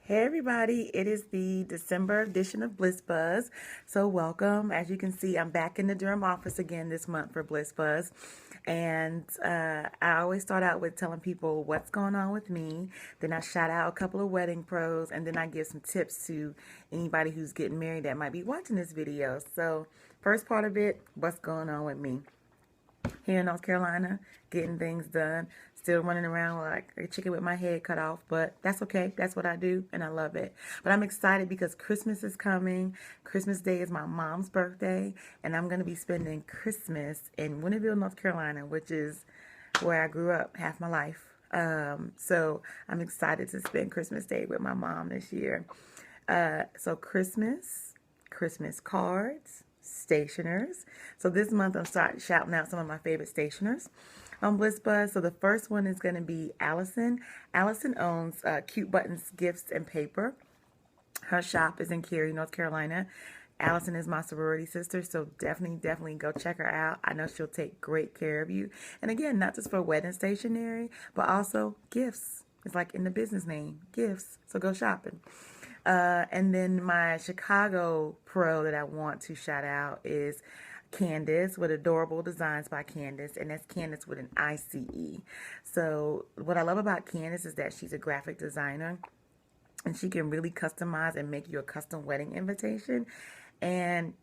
Hey everybody, it is the December edition of Bliss Buzz. So welcome. As you can see, I'm back in the Durham office again this month for Bliss Buzz. And I always start out with telling people what's going on with me. Then I shout out a couple of wedding pros, and then I give some tips to anybody who's getting married that might be watching this video. So first part of it, what's going on with me? Here in North Carolina, getting things done. Still running around like a chicken with my head cut off, but that's okay. That's what I do, and I love it. But I'm excited because Christmas is coming. Christmas Day is my mom's birthday, and I'm going to be spending Christmas in Winterville, North Carolina, which is where I grew up half my life. So I'm excited to spend Christmas Day with my mom this year. So Christmas cards, stationers. So this month I'm starting shouting out some of my favorite stationers on Bliss Buzz. So the first one is going to be Allison. Allison owns Cute Buttons Gifts and Paper. Her shop is in Cary, North Carolina. Allison is my sorority sister, so definitely go check her out. I know she'll take great care of you. And again, not just for wedding stationery, but also gifts. It's like in the business name, gifts. So go shopping. And then my Chicago pro that I want to shout out is Candice with Adorable Designs by Candice, and that's Candice with an ICE. So what I love about Candice is that she's a graphic designer, and she can really customize and make you a custom wedding invitation. And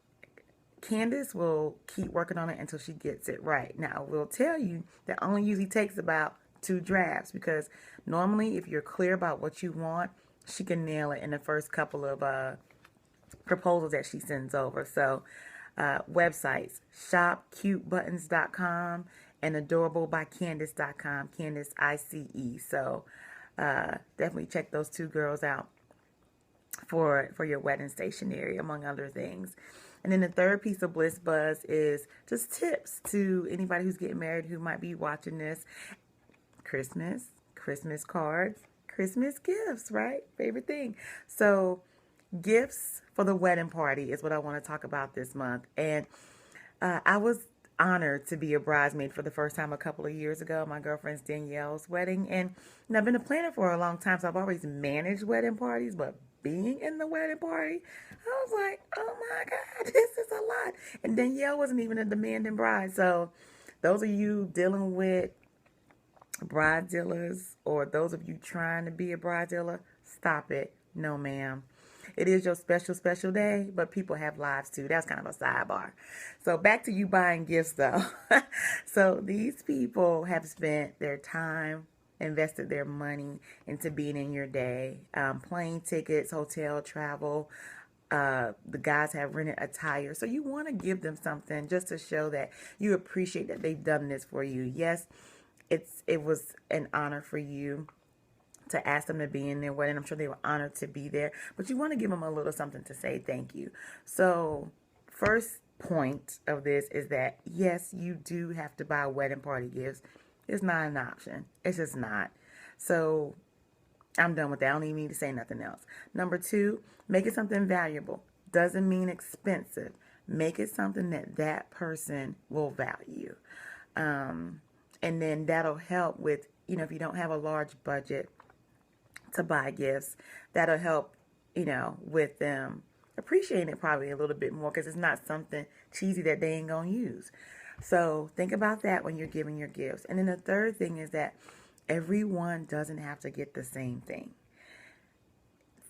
Candice will keep working on it until she gets it right. Now, I will tell you that only usually takes about 2 drafts, because normally if you're clear about what you want, she can nail it in the first couple of proposals that she sends over. So websites, shopcutebuttons.com and adorablebycandice.com, Candice ICE. So definitely check those 2 girls out for your wedding stationery, among other things. And then the third piece of Bliss Buzz is just tips to anybody who's getting married who might be watching this. Christmas cards, Christmas gifts, right? Favorite thing. So gifts for the wedding party is what I want to talk about this month. And I was honored to be a bridesmaid for the first time a couple of years ago, my girlfriend's Danielle's wedding. And I've been a planner for a long time, so I've always managed wedding parties, but being in the wedding party, I was like, oh my God, this is a lot. And Danielle wasn't even a demanding bride. So those of you dealing with bridezillas, or those of you trying to be a bridezilla, stop it. No, ma'am. It is your special day, but people have lives too. That's kind of a sidebar. So back to you buying gifts though. So these people have spent their time, invested their money into being in your day. Plane tickets, hotel, travel. The guys have rented attire. So you want to give them something just to show that you appreciate that they've done this for you. Yes, it was an honor for you to ask them to be in their wedding. I'm sure they were honored to be there, but you want to give them a little something to say thank you. So first point of this is that yes, you do have to buy wedding party gifts. It's not an option. It's just not. So I'm done with that. I don't even need to say nothing else. Number 2, make it something valuable. Doesn't mean expensive. Make it something that that person will value. And then that'll help with, if you don't have a large budget to buy gifts, that'll help, with them appreciating it probably a little bit more, because it's not something cheesy that they ain't going to use. So think about that when you're giving your gifts. And then the third thing is that everyone doesn't have to get the same thing.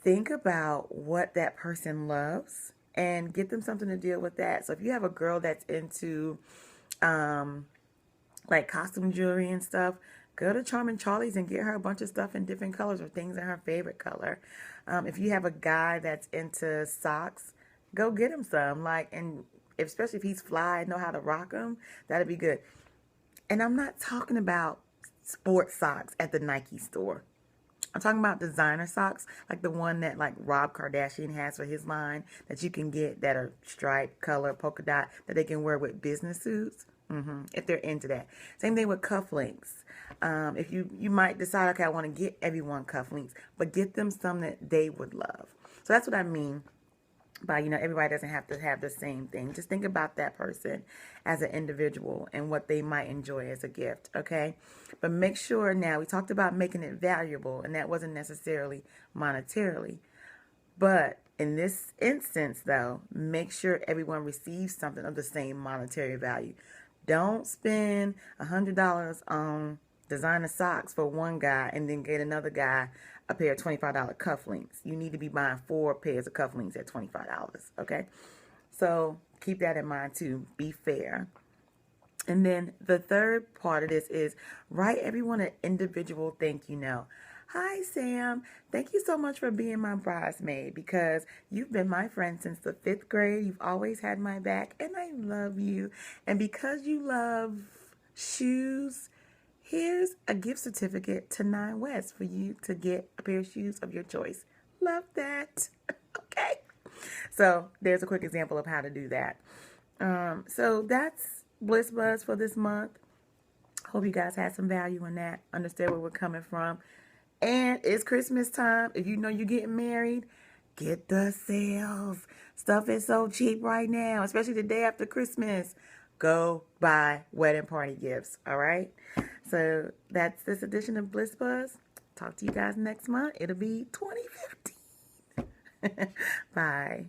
Think about what that person loves and get them something to deal with that. So if you have a girl that's into like costume jewelry and stuff, go to Charming Charlie's and get her a bunch of stuff in different colors or things in her favorite color. If you have a guy that's into socks, go get him some. And especially if he's fly, know how to rock them, that'd be good. And I'm not talking about sports socks at the Nike store. I'm talking about designer socks, like the one that like Rob Kardashian has for his line that you can get that are striped, color, polka dot, that they can wear with business suits. If they're into that. Same thing with cufflinks. If you might decide, okay, I want to get everyone cufflinks, but get them some that they would love. So that's what I mean But, everybody doesn't have to have the same thing. Just think about that person as an individual and what they might enjoy as a gift, okay? But make sure now, we talked about making it valuable, and that wasn't necessarily monetarily. But in this instance, though, make sure everyone receives something of the same monetary value. Don't spend $100 on designer socks for one guy and then get another guy a pair of $25 cufflinks. You need to be buying 4 pairs of cufflinks at $25, okay? So keep that in mind too. Be fair. And then the third part of this is write everyone an individual thank you note. Hi, Sam. Thank you so much for being my bridesmaid because you've been my friend since the 5th grade. You've always had my back, and I love you. And because you love shoes, here's a gift certificate to 9 West for you to get a pair of shoes of your choice. Love that. Okay. So there's a quick example of how to do that. So that's Bliss Buzz for this month. Hope you guys had some value in that. Understand where we're coming from. And it's Christmas time. If you know you're getting married, get the sales. Stuff is so cheap right now, especially the day after Christmas. Go buy wedding party gifts, all right? So that's this edition of Bliss Buzz. Talk to you guys next month. It'll be 2015. Bye.